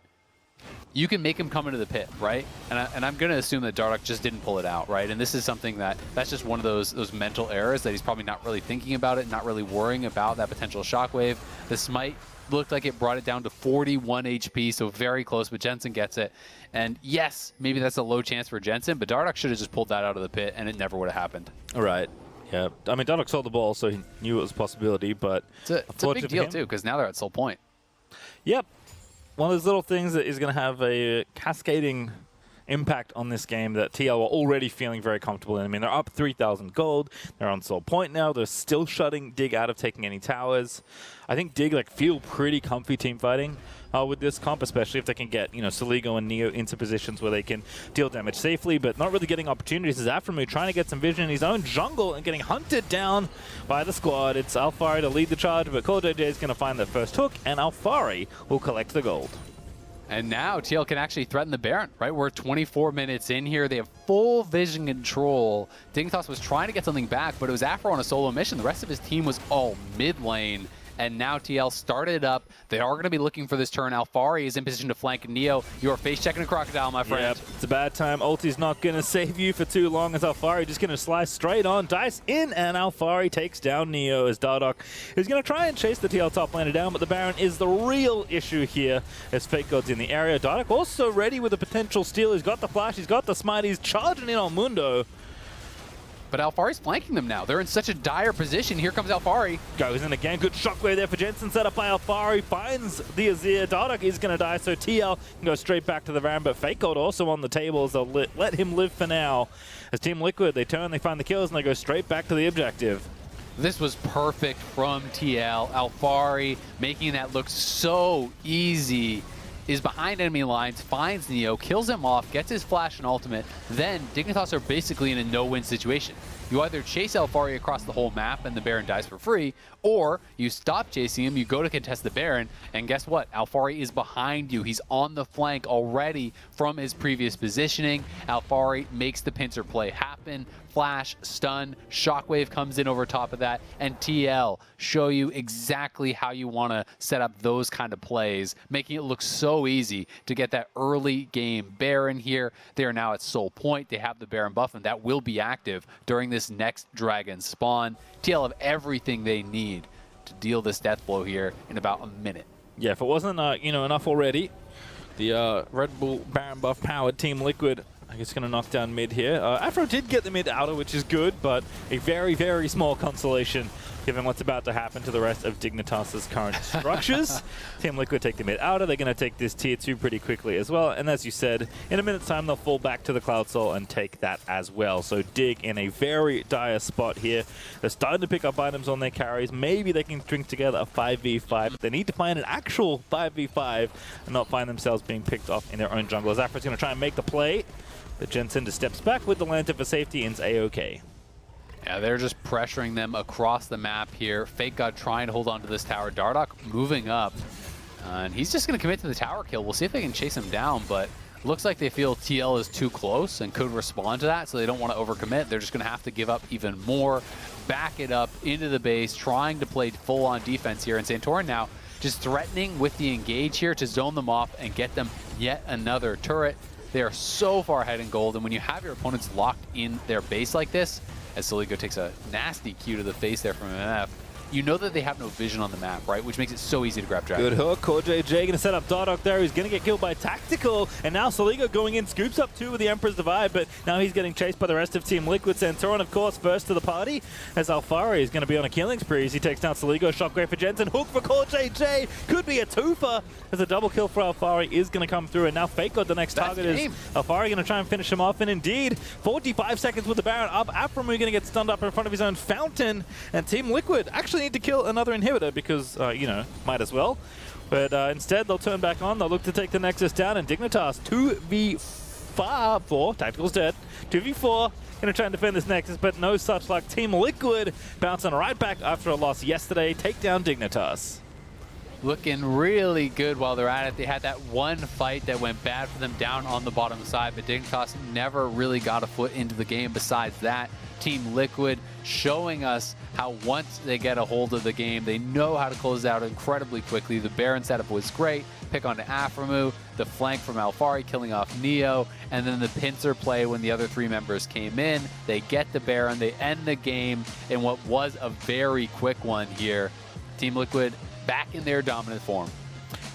you can make him come into the pit, right? And I'm going to assume that Dardoch just didn't pull it out, right? And this is something that's just one of those mental errors that he's probably not really thinking about it, not really worrying about that potential shockwave. The smite looked like it brought it down to 41 HP, so very close, but Jensen gets it. And yes, maybe that's a low chance for Jensen, but Dardoch should have just pulled that out of the pit, and it never would have happened. All right. Yeah. I mean, Dardoch saw the ball, so he knew it was a possibility, but it's a big deal, too, because now they're at Soul Point. Yep. One of those little things that is going to have a cascading impact on this game that TL were already feeling very comfortable in. I mean, they're up 3,000 gold. They're on Soul Point now. They're still shutting Dig out of taking any towers. I think Dig feel pretty comfy team fighting with this comp, especially if they can get, Saligo and Neo into positions where they can deal damage safely, but not really getting opportunities. As Aphromoo trying to get some vision in his own jungle and getting hunted down by the squad. It's Alphari to lead the charge, but CallJJ is going to find the first hook, and Alphari will collect the gold. And now TL can actually threaten the Baron, right? We're 24 minutes in here. They have full vision control. Dignitas was trying to get something back, but it was Afro on a solo mission. The rest of his team was all mid lane. And now TL started up. They are going to be looking for this turn. Alphari is in position to flank Neo. You are face checking a Crocodile, my friend. Yep, it's a bad time. Ulti's not going to save you for too long as Alphari just going to slice straight on. Dice in, and Alphari takes down Neo as Dardoch is going to try and chase the TL top laner down, but the Baron is the real issue here as Fake God's in the area. Dardoch also ready with a potential steal. He's got the flash, he's got the smite, he's charging in on Mundo. But Alphari's flanking them now. They're in such a dire position. Here comes Alphari. Goes in again. Good shockwave there for Jensen. Set up by Alphari. Finds the Azir. Dardoch is going to die, so TL can go straight back to the Baron. But Fake God also on the table as they'll let him live for now. As Team Liquid, they turn, they find the kills, and they go straight back to the objective. This was perfect from TL. Alphari making that look so easy. Is behind enemy lines, finds Neo, kills him off, gets his flash and ultimate. Then Dignitas are basically in a no-win situation. You either chase Alphari across the whole map and the Baron dies for free, or you stop chasing him, you go to contest the Baron, and guess what? Alphari is behind you. He's on the flank already from his previous positioning. Alphari makes the pincer play happen. Flash, stun, shockwave comes in over top of that, and TL show you exactly how you want to set up those kind of plays, making it look so easy to get that early game Baron here. They are now at Soul Point. They have the Baron buff, and that will be active during this next Dragon spawn. TL have everything they need to deal this death blow here in about a minute. Yeah, if it wasn't enough already, the Red Bull Baron buff powered Team Liquid, I guess, going to knock down mid here. Afro did get the mid outer, which is good, but a very, very small consolation given what's about to happen to the rest of Dignitas' current structures. Team Liquid take the mid outer. They're going to take this tier 2 pretty quickly as well. And as you said, in a minute's time, they'll fall back to the Cloud Soul and take that as well. So Dig in a very dire spot here. They're starting to pick up items on their carries. Maybe they can string together a 5v5. They need to find an actual 5v5 and not find themselves being picked off in their own jungle. As Afro's going to try and make the play. But Jensen just steps back with the lantern for safety and is A-OK. Yeah, they're just pressuring them across the map here. Fake God trying to hold on to this tower. Dardoch moving up. And he's just going to commit to the tower kill. We'll see if they can chase him down, but looks like they feel TL is too close and could respond to that, so they don't want to overcommit. They're just going to have to give up even more, back it up into the base, trying to play full-on defense here. And Santorin now just threatening with the engage here to zone them off and get them yet another turret. They are so far ahead in gold, and when you have your opponents locked in their base like this, as Saligo takes a nasty cue to the face there from MF, you know that they have no vision on the map, right? Which makes it so easy to grab Dragon. Good hook. CallJJ going to set up Dardoch there. He's going to get killed by Tactical. And now Saligo going in, scoops up 2 with the Emperor's Divide, but now he's getting chased by the rest of Team Liquid. Santorin, of course, first to the party, as Alphari is going to be on a killing spree as he takes down Saligo. Shockwave for Jensen. Hook for CallJJ. Could be a twofer as a double kill for Alphari is going to come through. And now Fake God, the next target, is Alphari going to try and finish him off. And indeed, 45 seconds with the Baron up. Aphromoo going to get stunned up in front of his own fountain. And Team Liquid actually need to kill another inhibitor because, might as well. But instead, they'll turn back on. They'll look to take the Nexus down. And Dignitas, 2v4. Tactical's dead. 2v4. Going to try and defend this Nexus, but no such luck. Team Liquid bouncing right back after a loss yesterday. Take down Dignitas. looking really good while they're at it. They had that one fight that went bad for them down on the bottom side, but Dignitas never really got a foot into the game besides that. Team Liquid showing us how once they get a hold of the game, they know how to close it out incredibly quickly. The Baron setup was great. Pick onto Aframu, the flank from Alfari killing off Neo, and then the pincer play when the other 3 members came in. They get the Baron, they end the game in what was a very quick one here. Team Liquid back in their dominant form.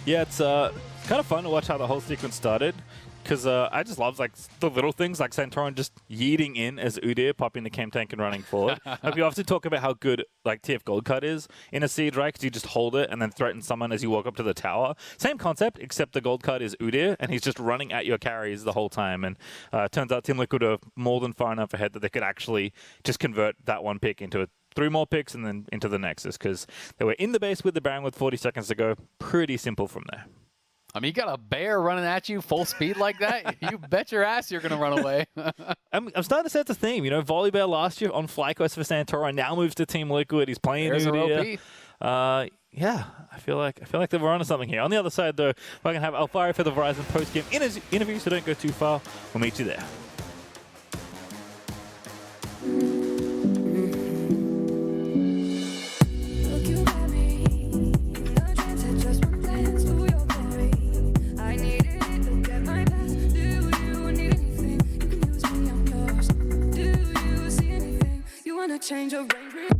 Yeah, it's kind of fun to watch how the whole sequence started. Because I just love like the little things like Santorin just yeeting in as Udyr, popping the chem tank and running forward. Like we often talk about how good like TF Gold Cut is in a Siege, right? Because you just hold it and then threaten someone as you walk up to the tower. Same concept, except the Gold Cut is Udyr, and he's just running at your carries the whole time. And turns out Team Liquid are more than far enough ahead that they could actually just convert that one pick into 3 more picks and then into the Nexus, because they were in the base with the Baron with 40 seconds to go. Pretty simple from there. I mean, you got a bear running at you full speed like that, you bet your ass you're going to run away. I'm starting to set the theme. You know, Volibear last year on FlyQuest for Santorin now moves to Team Liquid. He's playing Udyr. Yeah, I feel like they were onto something here. On the other side, though, we're going to have Alfari for the Verizon post-game interview, so don't go too far. We'll meet you there. Change of range.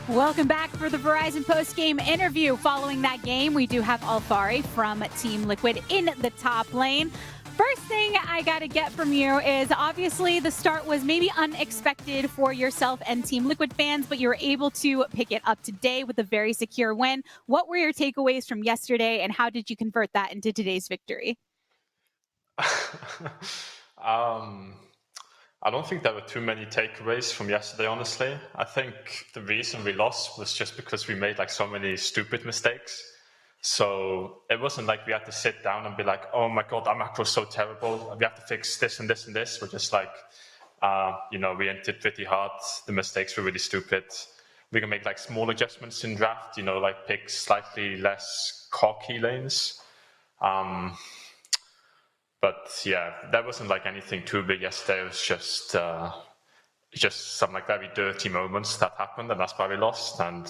Welcome back for the Verizon post-game interview. Following that game, we do have Alfari from Team Liquid in the top lane. First thing I got to get from you is obviously the start was maybe unexpected for yourself and Team Liquid fans, but you were able to pick it up today with a very secure win. What were your takeaways from yesterday, and how did you convert that into today's victory? I don't think there were too many takeaways from yesterday, honestly. I think the reason we lost was just because we made like so many stupid mistakes. So it wasn't like we had to sit down and be like, oh my God, our macro is so terrible. We have to fix this and this and this. We're just like, we entered pretty hard. The mistakes were really stupid. We can make like small adjustments in draft, like pick slightly less cocky lanes. But yeah, that wasn't like anything too big yesterday. It was just some like very dirty moments that happened, and that's why we lost. And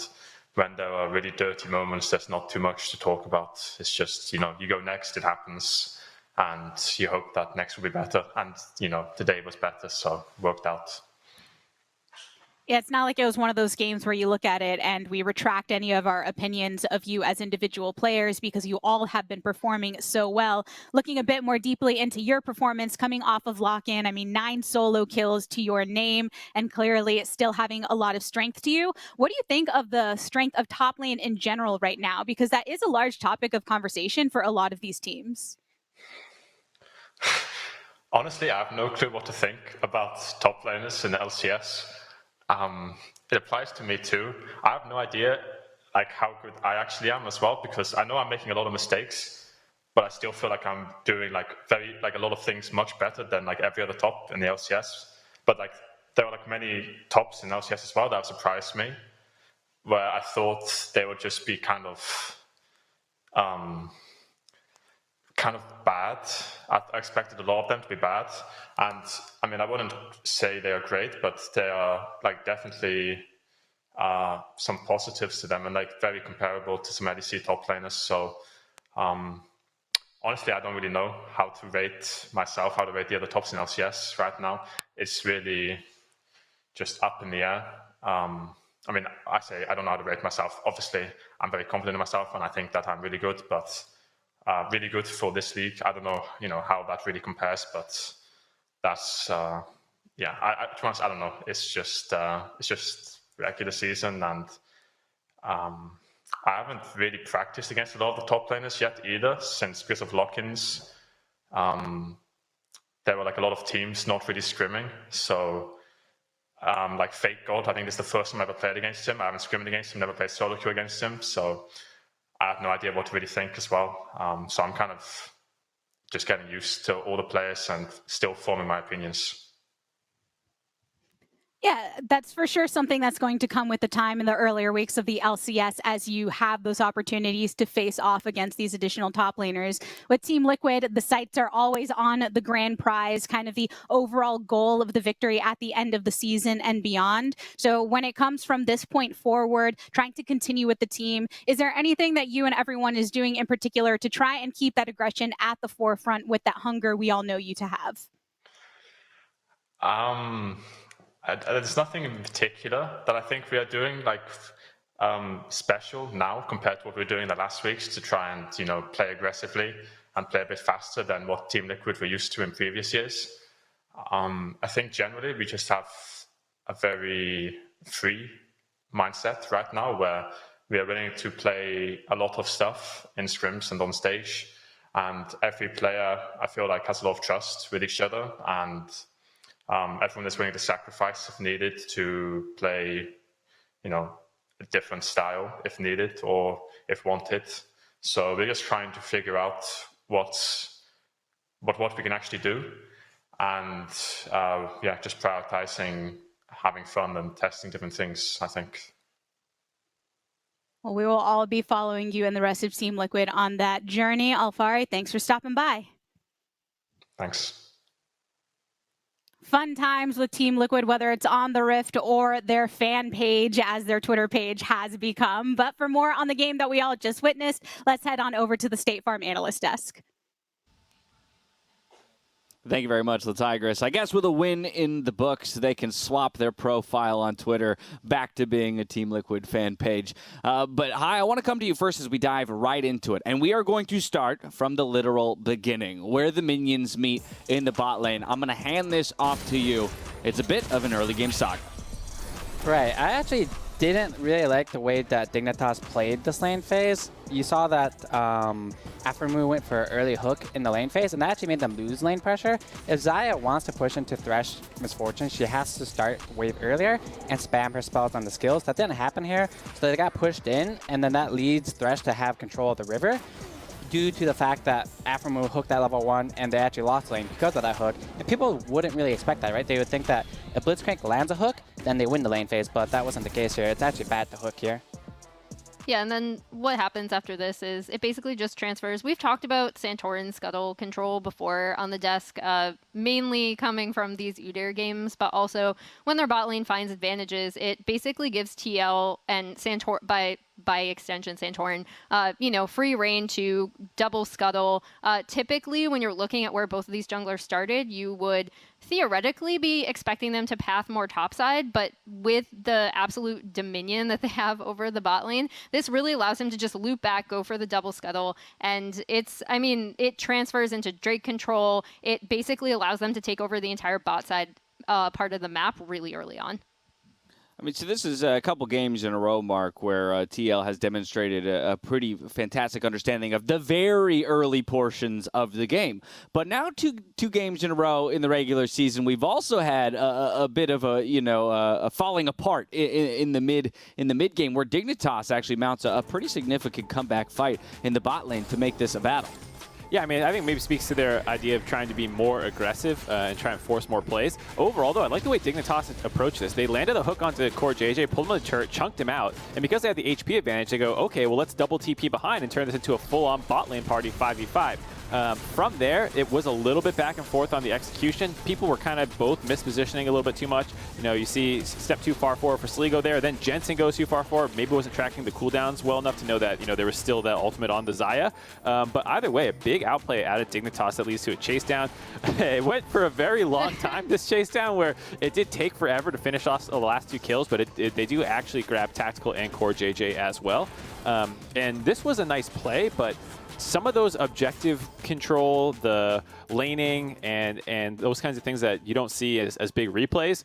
when there are really dirty moments, there's not too much to talk about. It's just, you go next, it happens, and you hope that next will be better. And, today was better, so it worked out. Yeah, it's not like it was one of those games where you look at it and we retract any of our opinions of you as individual players because you all have been performing so well. Looking a bit more deeply into your performance coming off of lock-in, 9 solo kills to your name and clearly still having a lot of strength to you. What do you think of the strength of top lane in general right now? Because that is a large topic of conversation for a lot of these teams. Honestly, I have no clue what to think about top laners in the LCS. It applies to me too. I have no idea like how good I actually am as well, because I know I'm making a lot of mistakes, but I still feel like I'm doing like a lot of things much better than like every other top in the LCS. But like there are like many tops in LCS as well that have surprised me, where I thought they would just be kind of bad. I expected a lot of them to be bad, and I wouldn't say they are great, but they are like definitely some positives to them, and like very comparable to some ADC top laners. So honestly, I don't really know how to rate myself, how to rate the other tops in LCS right now. It's really just up in the air. I say I don't know how to rate myself. Obviously, I'm very confident in myself, and I think that I'm really good, but really good for this league. I don't know, how that really compares, but that's to be honest, I don't know. It's just regular season, and I haven't really practiced against a lot of the top laners yet either, because of lock-ins. There were like a lot of teams not really scrimming, so like Fake God, I think this is the first time I ever played against him. I haven't scrimmed against him, never played solo queue against him, so I have no idea what to really think as well. So I'm kind of just getting used to all the players and still forming my opinions. Yeah, that's for sure something that's going to come with the time in the earlier weeks of the LCS as you have those opportunities to face off against these additional top laners. With Team Liquid, the sights are always on the grand prize, kind of the overall goal of the victory at the end of the season and beyond. So when it comes from this point forward, trying to continue with the team, is there anything that you and everyone is doing in particular to try and keep that aggression at the forefront with that hunger we all know you to have? There's nothing in particular that I think we are doing like special now compared to what we were doing the last weeks to try and play aggressively and play a bit faster than what Team Liquid were used to in previous years. I think generally we just have a very free mindset right now, where we are willing to play a lot of stuff in scrims and on stage, and every player I feel like has a lot of trust with each other, and everyone is willing to sacrifice if needed to play, a different style if needed or if wanted. So we're just trying to figure out what we can actually do, and just prioritizing having fun and testing different things, I think. Well, we will all be following you and the rest of Team Liquid on that journey. Alfari, thanks for stopping by. Thanks. Fun times with Team Liquid, whether it's on the Rift or their fan page, as their Twitter page has become. But for more on the game that we all just witnessed, let's head on over to the State Farm analyst desk. Thank you very much, Latigris. I guess with a win in the books, they can swap their profile on Twitter back to being a Team Liquid fan page. But Hai, I want to come to you first as we dive right into it. And we are going to start from the literal beginning, where the minions meet in the bot lane. I'm going to hand this off to you. It's a bit of an early game saga. Right. I actually didn't really like the way that Dignitas played this lane phase. You saw that Aphromoo went for an early hook in the lane phase, and that actually made them lose lane pressure. If Xayah wants to push into Thresh Misfortune, she has to start wave earlier and spam her spells on the skills. That didn't happen here, so they got pushed in, and then that leads Thresh to have control of the river, due to the fact that Aphromoo hooked that level 1 and they actually lost lane because of that hook. And people wouldn't really expect that, right? They would think that if Blitzcrank lands a hook, then they win the lane phase, but that wasn't the case here. It's actually bad to hook here. Yeah, and then what happens after this is it basically just transfers. We've talked about Santorin's scuttle control before on the desk, mainly coming from these Udyr games, but also when their bot lane finds advantages, it basically gives TL and by extension Santorin, free reign to double scuttle. Typically, when you're looking at where both of these junglers started, you would theoretically be expecting them to path more topside, but with the absolute dominion that they have over the bot lane, this really allows them to just loop back, go for the double scuttle, and it transfers into Drake control. It basically allows them to take over the entire bot side part of the map really early on. I mean, so this is a couple games in a row, Mark, where TL has demonstrated a pretty fantastic understanding of the very early portions of the game. But now two games in a row in the regular season, we've also had a bit of a falling apart in the mid game, where Dignitas actually mounts a pretty significant comeback fight in the bot lane to make this a battle. Yeah, I mean, I think maybe speaks to their idea of trying to be more aggressive and try and force more plays. Overall, though, I like the way Dignitas approached this. They landed a hook onto Core JJ, pulled him on the turret, chunked him out, and because they had the HP advantage, they go, okay, well, let's double TP behind and turn this into a full-on bot lane party 5v5. From there, it was a little bit back and forth on the execution. People were kind of both mispositioning a little bit too much. You see step too far forward for Sligo there, then Jensen goes too far forward, maybe wasn't tracking the cooldowns well enough to know that, there was still that ultimate on the Xayah. But either way, a big outplay out of Dignitas that leads to a chase down. It went for a very long time, this chase down, where it did take forever to finish off the last 2 kills, but they do actually grab Tactical and Core JJ as well. And this was a nice play, but some of those objective control, the laning, and those kinds of things that you don't see as big replays,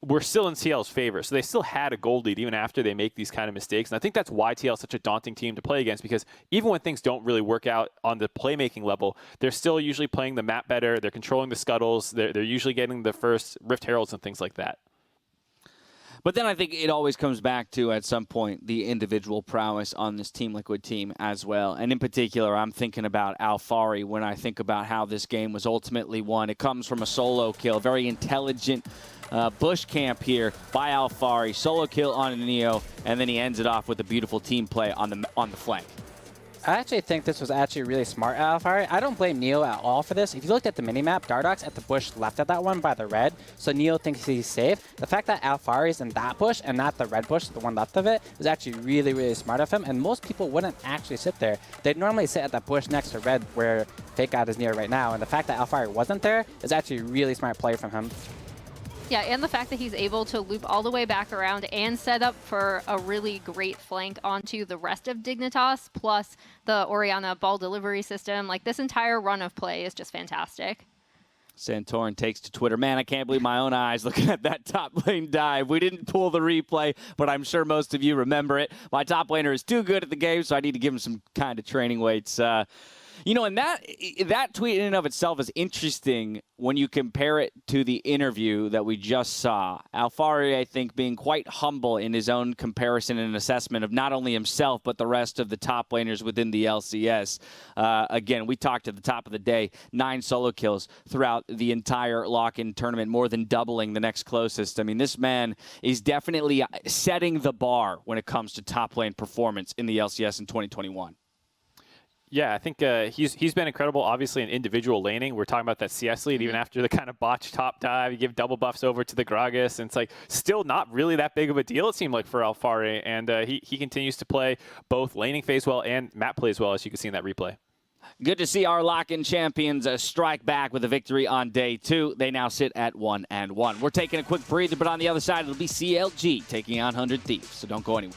were still in TL's favor. So they still had a gold lead even after they make these kind of mistakes. And I think that's why TL is such a daunting team to play against, because even when things don't really work out on the playmaking level, they're still usually playing the map better. They're controlling the scuttles. They're usually getting the first Rift Heralds and things like that. But then I think it always comes back to, at some point, the individual prowess on this Team Liquid team as well. And in particular, I'm thinking about Alphari when I think about how this game was ultimately won. It comes from a solo kill, very intelligent bush camp here by Alphari. Solo kill on Neo, and then he ends it off with a beautiful team play on the flank. I actually think this was actually really smart out of Alphari. I don't blame Neo at all for this. If you looked at the minimap, Dardock's at the bush left of that one by the red, so Neo thinks he's safe. The fact that Alphari's in that bush and not the red bush, the one left of it, is actually really, really smart of him, and most people wouldn't actually sit there. They'd normally sit at that bush next to red where Fake God is near right now, and the fact that Alphari wasn't there is actually a really smart play from him. Yeah, and the fact that he's able to loop all the way back around and set up for a really great flank onto the rest of Dignitas, plus the Orianna ball delivery system. Like, this entire run of play is just fantastic. Santorin takes to Twitter, man, I can't believe my own eyes looking at that top lane dive. We didn't pull the replay, but I'm sure most of you remember it. My top laner is too good at the game, so I need to give him some kind of training weights. And that tweet in and of itself is interesting when you compare it to the interview that we just saw. Alphari, I think, being quite humble in his own comparison and assessment of not only himself, but the rest of the top laners within the LCS. Again, we talked at the top of the day, 9 solo kills throughout the entire lock-in tournament, more than doubling the next closest. I mean, this man is definitely setting the bar when it comes to top lane performance in the LCS in 2021. Yeah, I think he's been incredible, obviously, in individual laning. We're talking about that CS lead, even after the kind of botched top dive. You give double buffs over to the Gragas, and it's like still not really that big of a deal, it seemed like, for Alphari. And he continues to play both laning phase well and map plays well, as you can see in that replay. Good to see our lock-in champions strike back with a victory on day 2. They now sit at 1-1. We're taking a quick breather, but on the other side, it'll be CLG taking on 100 Thieves, so don't go anywhere.